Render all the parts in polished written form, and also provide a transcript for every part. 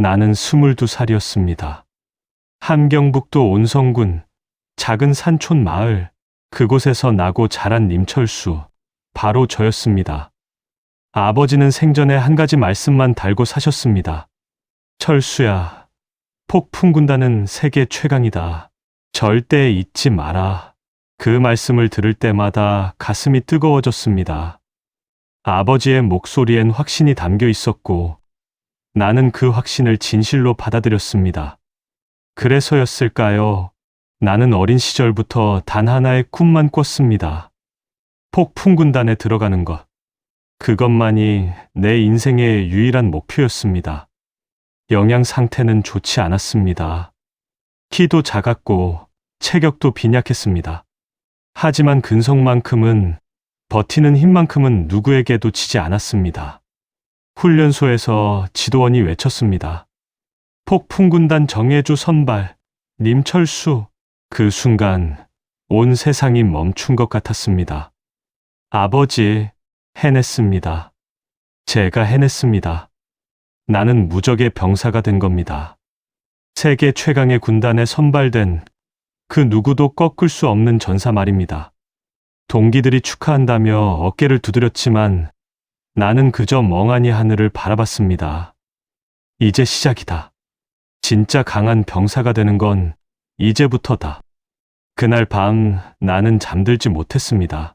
나는 22살이었습니다. 함경북도 온성군 작은 산촌 마을, 그곳에서 나고 자란 님철수, 바로 저였습니다. 아버지는 생전에 한 가지 말씀만 달고 사셨습니다. 철수야, 폭풍 군단은 세계 최강이다. 절대 잊지 마라. 그 말씀을 들을 때마다 가슴이 뜨거워졌습니다. 아버지의 목소리엔 확신이 담겨 있었고 나는 그 확신을 진실로 받아들였습니다. 그래서였을까요? 나는 어린 시절부터 단 하나의 꿈만 꿨습니다. 폭풍 군단에 들어가는 것. 그것만이 내 인생의 유일한 목표였습니다. 영양 상태는 좋지 않았습니다. 키도 작았고 체격도 빈약했습니다. 하지만 근성만큼은, 버티는 힘만큼은 누구에게도 지지 않았습니다. 훈련소에서 지도원이 외쳤습니다. 폭풍군단 정예주 선발, 님철수. 그 순간 온 세상이 멈춘 것 같았습니다. 아버지, 해냈습니다. 제가 해냈습니다. 나는 무적의 병사가 된 겁니다. 세계 최강의 군단에 선발된 그 누구도 꺾을 수 없는 전사 말입니다. 동기들이 축하한다며 어깨를 두드렸지만 나는 그저 멍하니 하늘을 바라봤습니다. 이제 시작이다. 진짜 강한 병사가 되는 건 이제부터다. 그날 밤 나는 잠들지 못했습니다.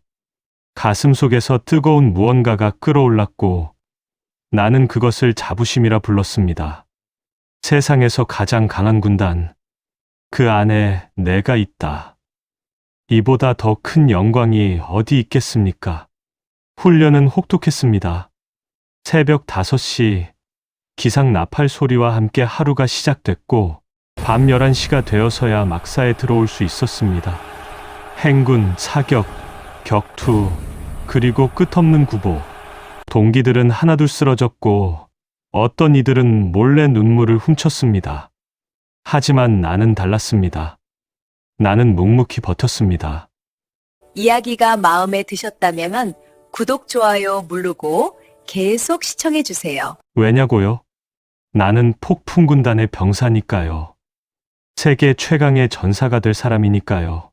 가슴 속에서 뜨거운 무언가가 끓어올랐고 나는 그것을 자부심이라 불렀습니다. 세상에서 가장 강한 군단, 그 안에 내가 있다. 이보다 더 큰 영광이 어디 있겠습니까? 훈련은 혹독했습니다. 새벽 5시, 기상 나팔 소리와 함께 하루가 시작됐고 밤 11시가 되어서야 막사에 들어올 수 있었습니다. 행군, 사격, 격투, 그리고 끝없는 구보. 동기들은 하나둘 쓰러졌고 어떤 이들은 몰래 눈물을 훔쳤습니다. 하지만 나는 달랐습니다. 나는 묵묵히 버텼습니다. 이야기가 마음에 드셨다면 구독, 좋아요 누르고 계속 시청해주세요. 왜냐고요? 나는 폭풍군단의 병사니까요. 세계 최강의 전사가 될 사람이니까요.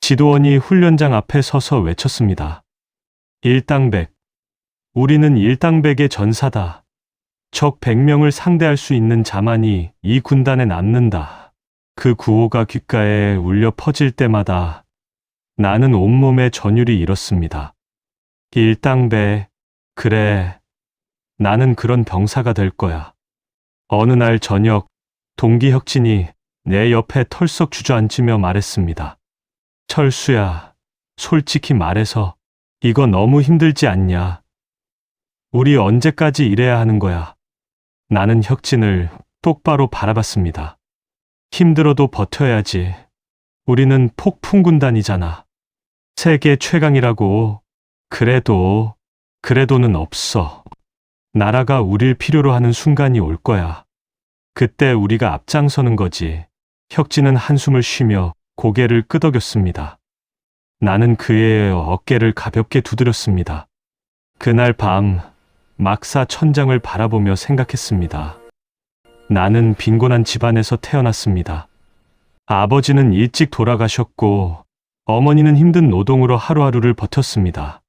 지도원이 훈련장 앞에 서서 외쳤습니다. 일당백. 우리는 일당백의 전사다. 적 100명을 상대할 수 있는 자만이 이 군단에 남는다. 그 구호가 귓가에 울려 퍼질 때마다 나는 온몸에 전율이 일었습니다. 일당백, 그래, 나는 그런 병사가 될 거야. 어느 날 저녁, 동기 혁진이 내 옆에 털썩 주저앉으며 말했습니다. 철수야, 솔직히 말해서 이거 너무 힘들지 않냐? 우리 언제까지 이래야 하는 거야? 나는 혁진을 똑바로 바라봤습니다. 힘들어도 버텨야지. 우리는 폭풍군단이잖아. 세계 최강이라고. 그래도는 없어. 나라가 우릴 필요로 하는 순간이 올 거야. 그때 우리가 앞장서는 거지. 혁진은 한숨을 쉬며 고개를 끄덕였습니다. 나는 그의 어깨를 가볍게 두드렸습니다. 그날 밤 막사 천장을 바라보며 생각했습니다. 나는 빈곤한 집안에서 태어났습니다. 아버지는 일찍 돌아가셨고 어머니는 힘든 노동으로 하루하루를 버텼습니다.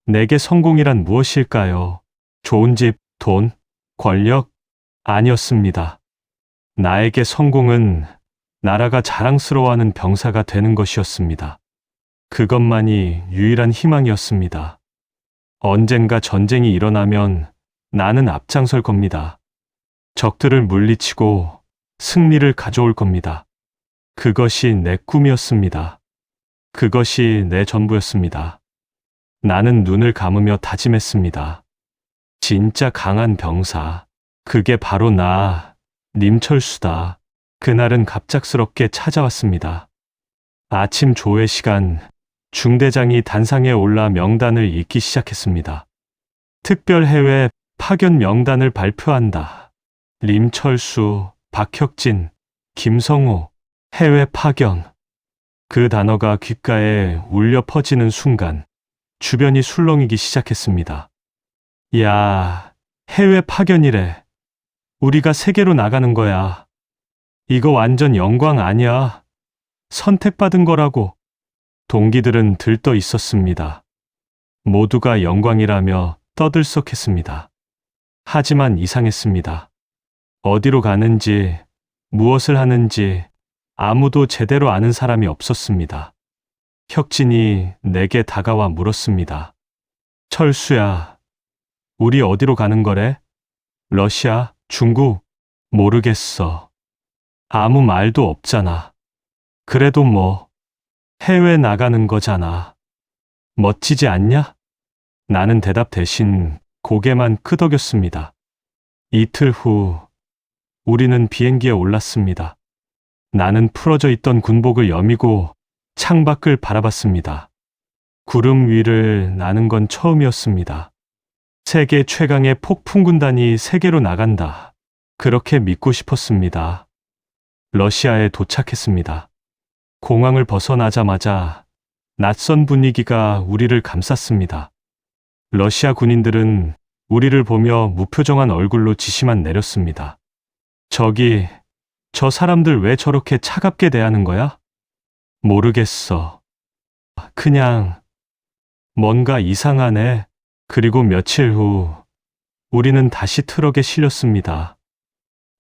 내게 성공이란 무엇일까요? 좋은 집, 돈, 권력? 아니었습니다. 나에게 성공은 나라가 자랑스러워하는 병사가 되는 것이었습니다. 그것만이 유일한 희망이었습니다. 언젠가 전쟁이 일어나면 나는 앞장설 겁니다. 적들을 물리치고 승리를 가져올 겁니다. 그것이 내 꿈이었습니다. 그것이 내 전부였습니다. 나는 눈을 감으며 다짐했습니다. 진짜 강한 병사, 그게 바로 나, 님철수다. 그날은 갑작스럽게 찾아왔습니다. 아침 조회 시간, 중대장이 단상에 올라 명단을 읽기 시작했습니다. 특별 해외 파견 명단을 발표한다. 님철수, 박혁진, 김성호, 해외 파견. 그 단어가 귓가에 울려 퍼지는 순간 주변이 술렁이기 시작했습니다. 야, 해외 파견이래. 우리가 세계로 나가는 거야. 이거 완전 영광 아니야. 선택받은 거라고. 동기들은 들떠 있었습니다. 모두가 영광이라며 떠들썩했습니다. 하지만 이상했습니다. 어디로 가는지, 무엇을 하는지 아무도 제대로 아는 사람이 없었습니다. 혁진이 내게 다가와 물었습니다. 철수야, 우리 어디로 가는 거래? 러시아, 중국? 모르겠어. 아무 말도 없잖아. 그래도 뭐, 해외 나가는 거잖아. 멋지지 않냐? 나는 대답 대신 고개만 끄덕였습니다. 이틀 후, 우리는 비행기에 올랐습니다. 나는 풀어져 있던 군복을 여미고 창밖을 바라봤습니다. 구름 위를 나는 건 처음이었습니다. 세계 최강의 폭풍군단이 세계로 나간다. 그렇게 믿고 싶었습니다. 러시아에 도착했습니다. 공항을 벗어나자마자 낯선 분위기가 우리를 감쌌습니다. 러시아 군인들은 우리를 보며 무표정한 얼굴로 지시만 내렸습니다. 저기, 저 사람들 왜 저렇게 차갑게 대하는 거야? 모르겠어. 그냥 뭔가 이상하네. 그리고 며칠 후 우리는 다시 트럭에 실렸습니다.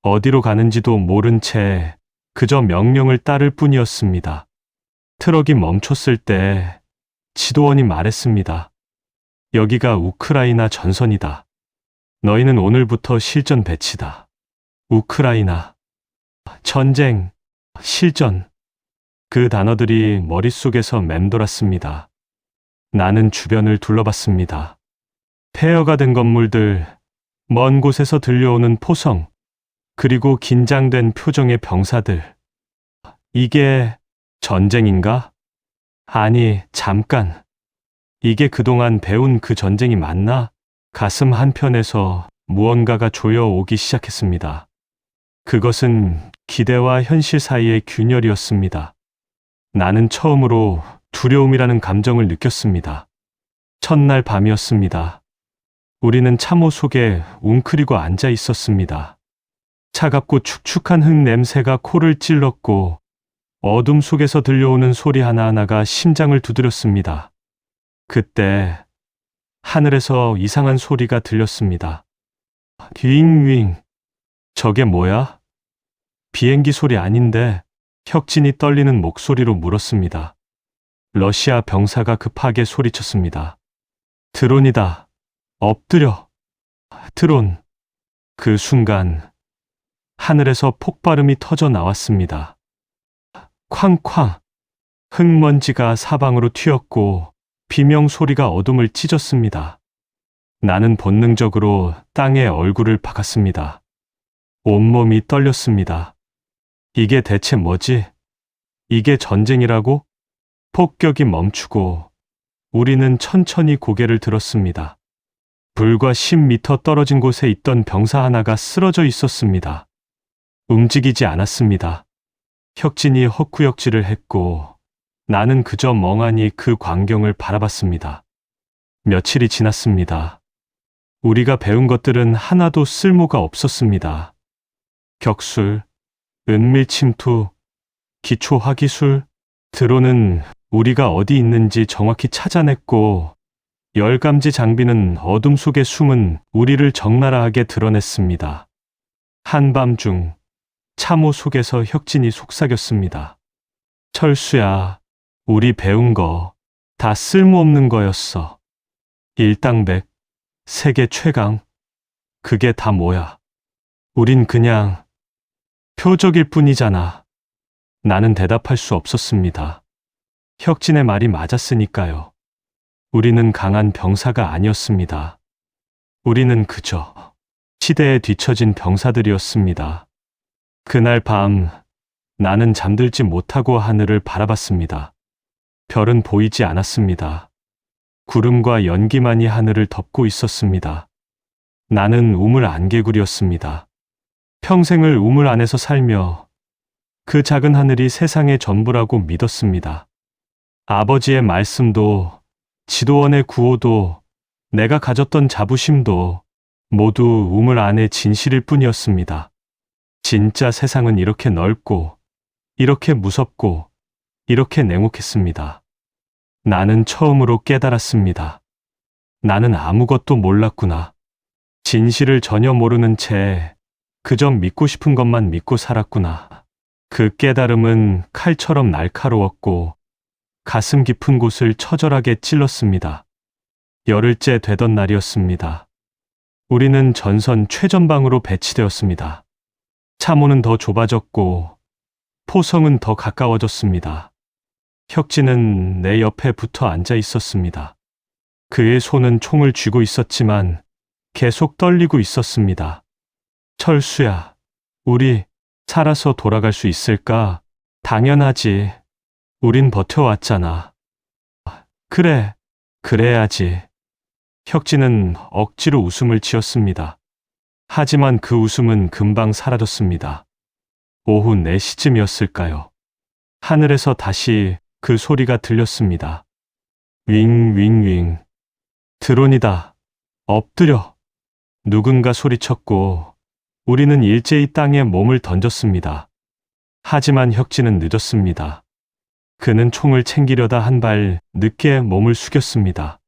어디로 가는지도 모른 채 그저 명령을 따를 뿐이었습니다. 트럭이 멈췄을 때 지도원이 말했습니다. 여기가 우크라이나 전선이다. 너희는 오늘부터 실전 배치다. 우크라이나, 전쟁, 실전. 그 단어들이 머릿속에서 맴돌았습니다. 나는 주변을 둘러봤습니다. 폐허가 된 건물들, 먼 곳에서 들려오는 포성, 그리고 긴장된 표정의 병사들. 이게 전쟁인가? 아니, 잠깐. 이게 그동안 배운 그 전쟁이 맞나? 가슴 한편에서 무언가가 조여오기 시작했습니다. 그것은 기대와 현실 사이의 균열이었습니다. 나는 처음으로 두려움이라는 감정을 느꼈습니다. 첫날 밤이었습니다. 우리는 참호 속에 웅크리고 앉아 있었습니다. 차갑고 축축한 흙 냄새가 코를 찔렀고 어둠 속에서 들려오는 소리 하나하나가 심장을 두드렸습니다. 그때 하늘에서 이상한 소리가 들렸습니다. 윙윙. 저게 뭐야? 비행기 소리 아닌데. 혁진이 떨리는 목소리로 물었습니다. 러시아 병사가 급하게 소리쳤습니다. 드론이다. 엎드려. 드론. 그 순간 하늘에서 폭발음이 터져 나왔습니다. 쾅쾅. 흙먼지가 사방으로 튀었고 비명 소리가 어둠을 찢었습니다. 나는 본능적으로 땅에 얼굴을 박았습니다. 온몸이 떨렸습니다. 이게 대체 뭐지? 이게 전쟁이라고? 폭격이 멈추고 우리는 천천히 고개를 들었습니다. 불과 10m 떨어진 곳에 있던 병사 하나가 쓰러져 있었습니다. 움직이지 않았습니다. 혁진이 헛구역질을 했고 나는 그저 멍하니 그 광경을 바라봤습니다. 며칠이 지났습니다. 우리가 배운 것들은 하나도 쓸모가 없었습니다. 격술, 은밀 침투, 기초 화기술, 드론은 우리가 어디 있는지 정확히 찾아냈고 열감지 장비는 어둠 속에 숨은 우리를 적나라하게 드러냈습니다. 한밤중 참호 속에서 혁진이 속삭였습니다. 철수야, 우리 배운 거 다 쓸모없는 거였어. 일당백, 세계 최강, 그게 다 뭐야? 우린 그냥 표적일 뿐이잖아. 나는 대답할 수 없었습니다. 혁진의 말이 맞았으니까요. 우리는 강한 병사가 아니었습니다. 우리는 그저 시대에 뒤처진 병사들이었습니다. 그날 밤 나는 잠들지 못하고 하늘을 바라봤습니다. 별은 보이지 않았습니다. 구름과 연기만이 하늘을 덮고 있었습니다. 나는 우물 안개구리였습니다. 평생을 우물 안에서 살며 그 작은 하늘이 세상의 전부라고 믿었습니다. 아버지의 말씀도, 지도원의 구호도, 내가 가졌던 자부심도 모두 우물 안의 진실일 뿐이었습니다. 진짜 세상은 이렇게 넓고, 이렇게 무섭고, 이렇게 냉혹했습니다. 나는 처음으로 깨달았습니다. 나는 아무것도 몰랐구나. 진실을 전혀 모르는 채 그저 믿고 싶은 것만 믿고 살았구나. 그 깨달음은 칼처럼 날카로웠고 가슴 깊은 곳을 처절하게 찔렀습니다. 열흘째 되던 날이었습니다. 우리는 전선 최전방으로 배치되었습니다. 참호는 더 좁아졌고 포성은 더 가까워졌습니다. 혁진은 내 옆에 붙어 앉아 있었습니다. 그의 손은 총을 쥐고 있었지만 계속 떨리고 있었습니다. 철수야, 우리 살아서 돌아갈 수 있을까? 당연하지. 우린 버텨왔잖아. 그래, 그래야지. 혁진은 억지로 웃음을 지었습니다. 하지만 그 웃음은 금방 사라졌습니다. 오후 4시쯤이었을까요? 하늘에서 다시 그 소리가 들렸습니다. 윙윙윙. 드론이다. 엎드려. 누군가 소리쳤고 우리는 일제히 땅에 몸을 던졌습니다. 하지만 혁진은 늦었습니다. 그는 총을 챙기려다 한 발 늦게 몸을 숙였습니다.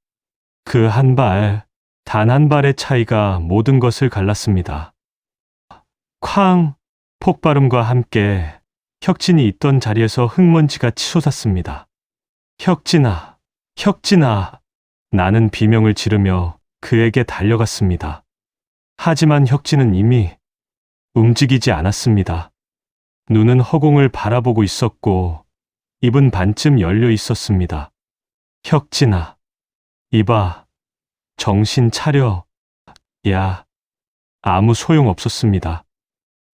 그 한 발, 단 한 발의 차이가 모든 것을 갈랐습니다. 쾅! 폭발음과 함께 혁진이 있던 자리에서 흙먼지가 치솟았습니다. 혁진아, 혁진아. 나는 비명을 지르며 그에게 달려갔습니다. 하지만 혁진은 이미 움직이지 않았습니다. 눈은 허공을 바라보고 있었고 입은 반쯤 열려 있었습니다. 혁진아, 이봐. 정신 차려. 야. 아무 소용 없었습니다.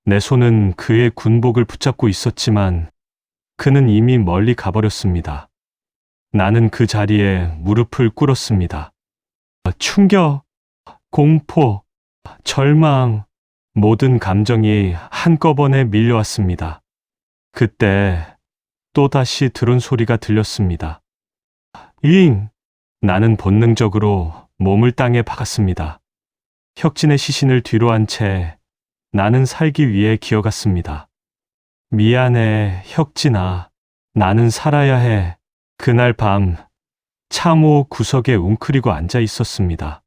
내 손은 그의 군복을 붙잡고 있었지만 그는 이미 멀리 가버렸습니다. 나는 그 자리에 무릎을 꿇었습니다. 충격, 공포, 절망, 모든 감정이 한꺼번에 밀려왔습니다. 그때 또다시 드론 소리가 들렸습니다. 윙! 나는 본능적으로 몸을 땅에 박았습니다. 혁진의 시신을 뒤로 한 채 나는 살기 위해 기어갔습니다. 미안해, 혁진아. 나는 살아야 해. 그날 밤 참호 구석에 웅크리고 앉아 있었습니다.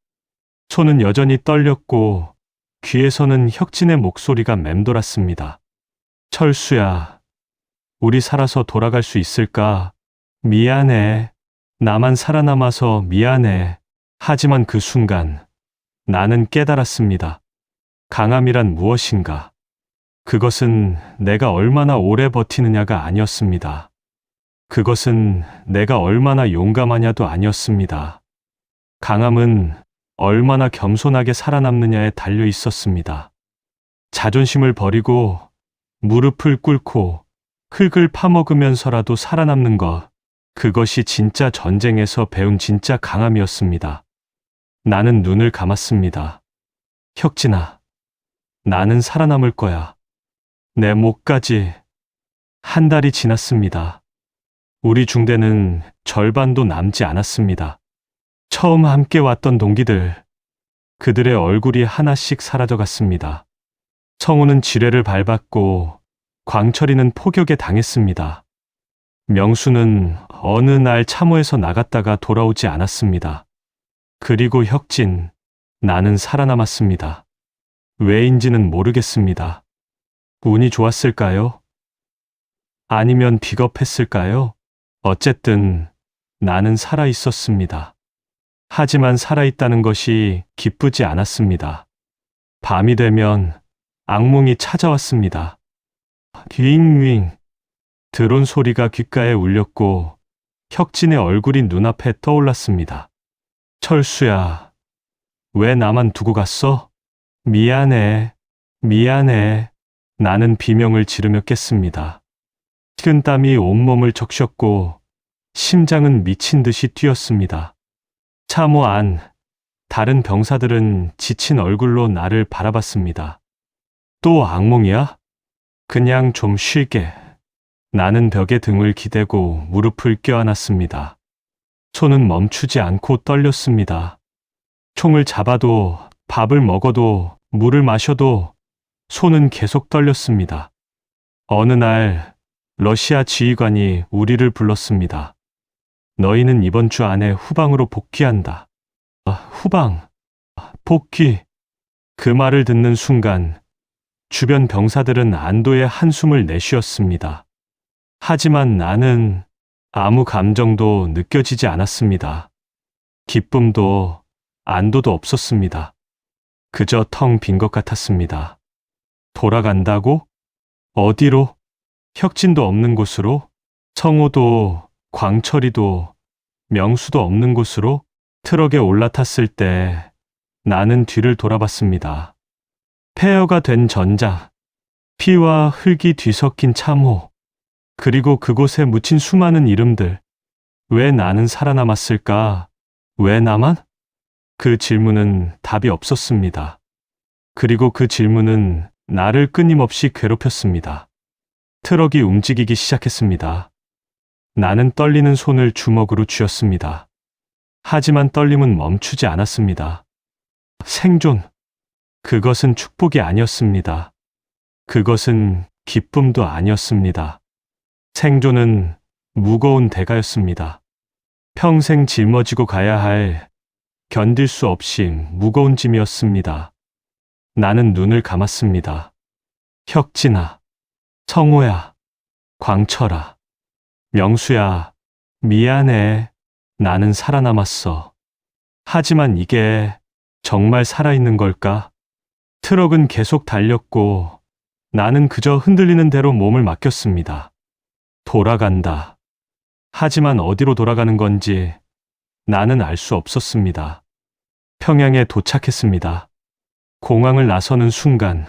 손은 여전히 떨렸고 귀에서는 혁진의 목소리가 맴돌았습니다. 철수야, 우리 살아서 돌아갈 수 있을까? 미안해. 나만 살아남아서 미안해. 하지만 그 순간 나는 깨달았습니다. 강함이란 무엇인가? 그것은 내가 얼마나 오래 버티느냐가 아니었습니다. 그것은 내가 얼마나 용감하냐도 아니었습니다. 강함은 얼마나 겸손하게 살아남느냐에 달려 있었습니다. 자존심을 버리고 무릎을 꿇고 흙을 파먹으면서라도 살아남는 것, 그것이 진짜 전쟁에서 배운 진짜 강함이었습니다. 나는 눈을 감았습니다. 혁진아, 나는 살아남을 거야. 내 목까지. 한 달이 지났습니다. 우리 중대는 절반도 남지 않았습니다. 처음 함께 왔던 동기들, 그들의 얼굴이 하나씩 사라져갔습니다. 성우는 지뢰를 밟았고 광철이는 포격에 당했습니다. 명수는 어느 날 참호에서 나갔다가 돌아오지 않았습니다. 그리고 혁진, 나는 살아남았습니다. 왜인지는 모르겠습니다. 운이 좋았을까요? 아니면 비겁했을까요? 어쨌든 나는 살아 있었습니다. 하지만 살아있다는 것이 기쁘지 않았습니다. 밤이 되면 악몽이 찾아왔습니다. 윙윙. 드론 소리가 귓가에 울렸고 혁진의 얼굴이 눈앞에 떠올랐습니다. 철수야, 왜 나만 두고 갔어? 미안해, 미안해. 나는 비명을 지르며 깼습니다. 식은땀이 온몸을 적셨고 심장은 미친 듯이 뛰었습니다. 참호 안, 다른 병사들은 지친 얼굴로 나를 바라봤습니다. 또 악몽이야? 그냥 좀 쉬게. 나는 벽에 등을 기대고 무릎을 껴안았습니다. 손은 멈추지 않고 떨렸습니다. 총을 잡아도 밥을 먹어도 물을 마셔도 손은 계속 떨렸습니다. 어느 날 러시아 지휘관이 우리를 불렀습니다. 너희는 이번 주 안에 후방으로 복귀한다. 후방, 복귀. 그 말을 듣는 순간 주변 병사들은 안도의 한숨을 내쉬었습니다. 하지만 나는 아무 감정도 느껴지지 않았습니다. 기쁨도 안도도 없었습니다. 그저 텅 빈 것 같았습니다. 돌아간다고? 어디로? 혁진도 없는 곳으로? 성호도 광철이도 명수도 없는 곳으로? 트럭에 올라탔을 때 나는 뒤를 돌아봤습니다. 폐허가 된 전장, 피와 흙이 뒤섞인 참호, 그리고 그곳에 묻힌 수많은 이름들. 왜 나는 살아남았을까? 왜 나만? 그 질문은 답이 없었습니다. 그리고 그 질문은 나를 끊임없이 괴롭혔습니다. 트럭이 움직이기 시작했습니다. 나는 떨리는 손을 주먹으로 쥐었습니다. 하지만 떨림은 멈추지 않았습니다. 생존. 그것은 축복이 아니었습니다. 그것은 기쁨도 아니었습니다. 생존은 무거운 대가였습니다. 평생 짊어지고 가야 할 견딜 수 없이 무거운 짐이었습니다. 나는 눈을 감았습니다. 혁진아, 성호야, 광철아, 명수야, 미안해. 나는 살아남았어. 하지만 이게 정말 살아있는 걸까? 트럭은 계속 달렸고 나는 그저 흔들리는 대로 몸을 맡겼습니다. 돌아간다. 하지만 어디로 돌아가는 건지 나는 알 수 없었습니다. 평양에 도착했습니다. 공항을 나서는 순간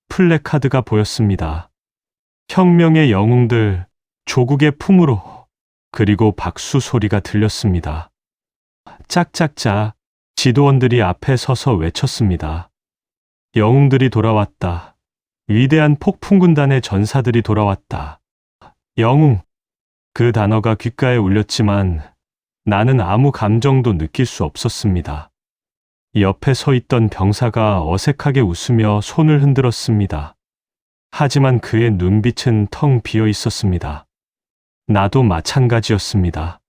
플래카드가 보였습니다. 혁명의 영웅들, 조국의 품으로. 그리고 박수 소리가 들렸습니다. 짝짝짝 지도원들이 앞에 서서 외쳤습니다. 영웅들이 돌아왔다. 위대한 폭풍군단의 전사들이 돌아왔다. 영웅. 그 단어가 귓가에 울렸지만 나는 아무 감정도 느낄 수 없었습니다. 옆에 서 있던 병사가 어색하게 웃으며 손을 흔들었습니다. 하지만 그의 눈빛은 텅 비어 있었습니다. 나도 마찬가지였습니다.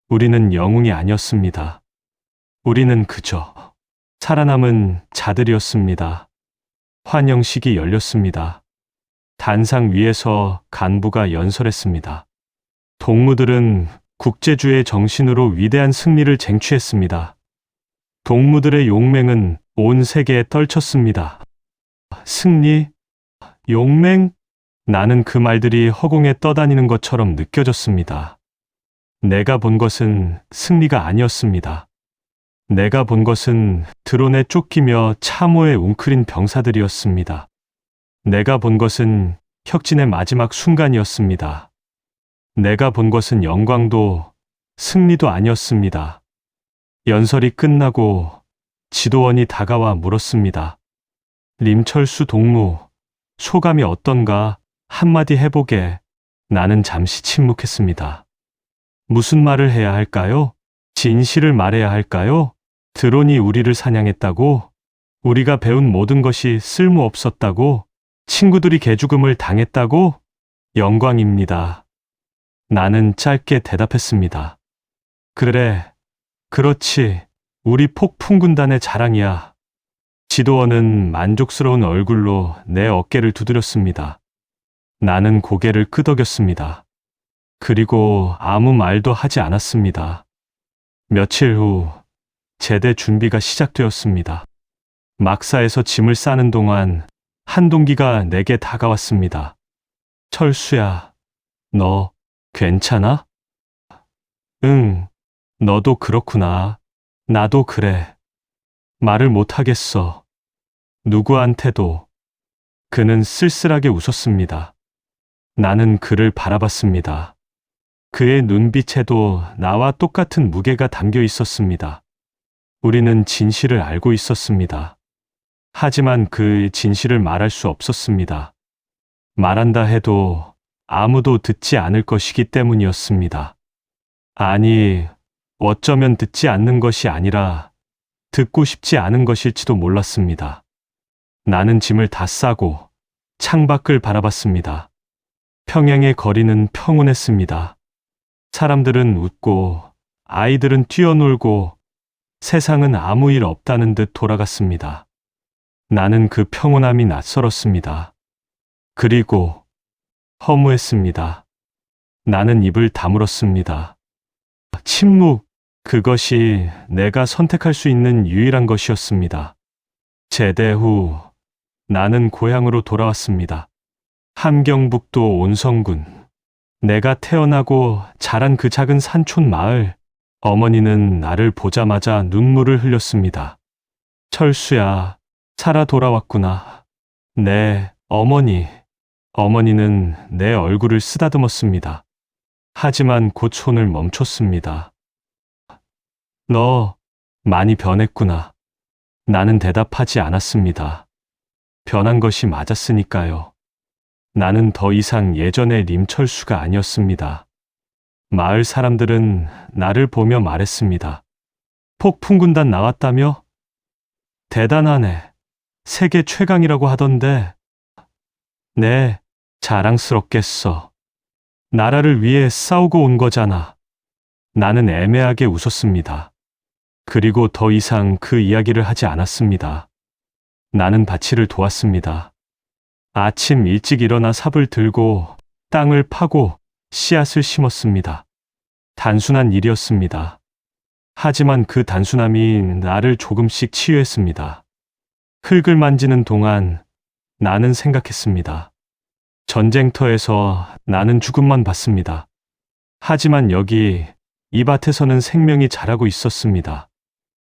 우리는 영웅이 아니었습니다. 우리는 그저 살아남은 자들이었습니다. 환영식이 열렸습니다. 단상 위에서 간부가 연설했습니다. 동무들은 국제주의 정신으로 위대한 승리를 쟁취했습니다. 동무들의 용맹은 온 세계에 떨쳤습니다. 승리? 용맹? 나는 그 말들이 허공에 떠다니는 것처럼 느껴졌습니다. 내가 본 것은 승리가 아니었습니다. 내가 본 것은 드론에 쫓기며 참호에 웅크린 병사들이었습니다. 내가 본 것은 혁진의 마지막 순간이었습니다. 내가 본 것은 영광도 승리도 아니었습니다. 연설이 끝나고 지도원이 다가와 물었습니다. 림철수 동무, 소감이 어떤가? 한마디 해보게. 나는 잠시 침묵했습니다. 무슨 말을 해야 할까요? 진실을 말해야 할까요? 드론이 우리를 사냥했다고? 우리가 배운 모든 것이 쓸모없었다고? 친구들이 개죽음을 당했다고? 영광입니다. 나는 짧게 대답했습니다. 그래, 그렇지. 우리 폭풍군단의 자랑이야. 지도원은 만족스러운 얼굴로 내 어깨를 두드렸습니다. 나는 고개를 끄덕였습니다. 그리고 아무 말도 하지 않았습니다. 며칠 후 제대 준비가 시작되었습니다. 막사에서 짐을 싸는 동안 한동기가 내게 다가왔습니다. 철수야, 너 괜찮아? 응, 너도 그렇구나. 나도 그래. 말을 못하겠어. 누구한테도. 그는 쓸쓸하게 웃었습니다. 나는 그를 바라봤습니다. 그의 눈빛에도 나와 똑같은 무게가 담겨 있었습니다. 우리는 진실을 알고 있었습니다. 하지만 그 진실을 말할 수 없었습니다. 말한다 해도 아무도 듣지 않을 것이기 때문이었습니다. 아니, 어쩌면 듣지 않는 것이 아니라 듣고 싶지 않은 것일지도 몰랐습니다. 나는 짐을 다 싸고 창밖을 바라봤습니다. 평양의 거리는 평온했습니다. 사람들은 웃고 아이들은 뛰어놀고 세상은 아무 일 없다는 듯 돌아갔습니다. 나는 그 평온함이 낯설었습니다. 그리고 허무했습니다. 나는 입을 다물었습니다. 침묵, 그것이 내가 선택할 수 있는 유일한 것이었습니다. 제대 후 나는 고향으로 돌아왔습니다. 함경북도 온성군. 내가 태어나고 자란 그 작은 산촌 마을. 어머니는 나를 보자마자 눈물을 흘렸습니다. 철수야, 살아 돌아왔구나. 네, 어머니. 어머니는 내 얼굴을 쓰다듬었습니다. 하지만 곧 손을 멈췄습니다. 너 많이 변했구나. 나는 대답하지 않았습니다. 변한 것이 맞았으니까요. 나는 더 이상 예전의 림철수가 아니었습니다. 마을 사람들은 나를 보며 말했습니다. 폭풍군단 나왔다며? 대단하네. 세계 최강이라고 하던데. 네, 자랑스럽겠어. 나라를 위해 싸우고 온 거잖아. 나는 애매하게 웃었습니다. 그리고 더 이상 그 이야기를 하지 않았습니다. 나는 밭일을 도왔습니다. 아침 일찍 일어나 삽을 들고 땅을 파고 씨앗을 심었습니다. 단순한 일이었습니다. 하지만 그 단순함이 나를 조금씩 치유했습니다. 흙을 만지는 동안 나는 생각했습니다. 전쟁터에서 나는 죽음만 봤습니다. 하지만 여기 이 밭에서는 생명이 자라고 있었습니다.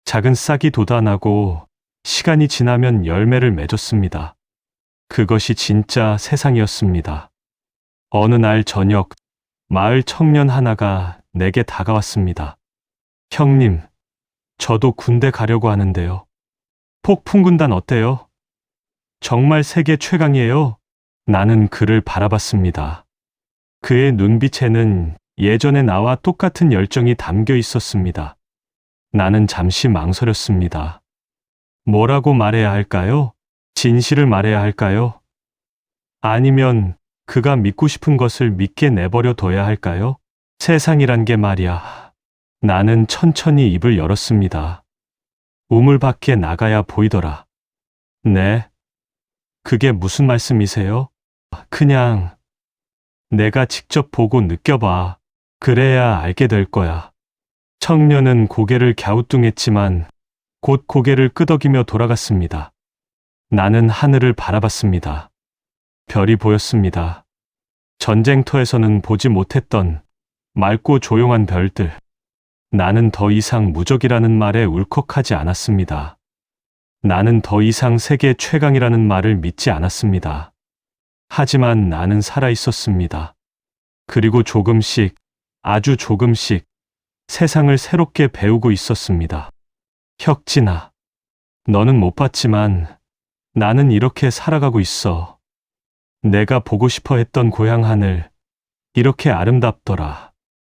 작은 싹이 돋아나고 시간이 지나면 열매를 맺었습니다. 그것이 진짜 세상이었습니다. 어느 날 저녁, 마을 청년 하나가 내게 다가왔습니다. 형님, 저도 군대 가려고 하는데요. 폭풍군단 어때요? 정말 세계 최강이에요. 나는 그를 바라봤습니다. 그의 눈빛에는 예전의 나와 똑같은 열정이 담겨 있었습니다. 나는 잠시 망설였습니다. 뭐라고 말해야 할까요? 진실을 말해야 할까요? 아니면 그가 믿고 싶은 것을 믿게 내버려 둬야 할까요? 세상이란 게 말이야. 나는 천천히 입을 열었습니다. 우물 밖에 나가야 보이더라. 네? 그게 무슨 말씀이세요? 그냥 내가 직접 보고 느껴봐. 그래야 알게 될 거야. 청년은 고개를 갸우뚱했지만 곧 고개를 끄덕이며 돌아갔습니다. 나는 하늘을 바라봤습니다. 별이 보였습니다. 전쟁터에서는 보지 못했던 맑고 조용한 별들. 나는 더 이상 무적이라는 말에 울컥하지 않았습니다. 나는 더 이상 세계 최강이라는 말을 믿지 않았습니다. 하지만 나는 살아 있었습니다. 그리고 조금씩, 아주 조금씩 세상을 새롭게 배우고 있었습니다. 혁진아, 너는 못 봤지만 나는 이렇게 살아가고 있어. 내가 보고 싶어 했던 고향 하늘, 이렇게 아름답더라.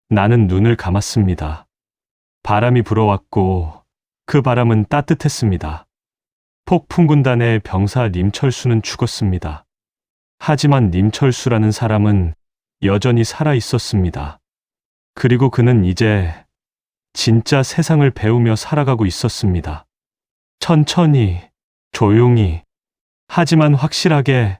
나는 눈을 감았습니다. 바람이 불어왔고 그 바람은 따뜻했습니다. 폭풍군단의 병사 림철수는 죽었습니다. 하지만 림철수라는 사람은 여전히 살아 있었습니다. 그리고 그는 이제 진짜 세상을 배우며 살아가고 있었습니다. 천천히, 조용히, 하지만 확실하게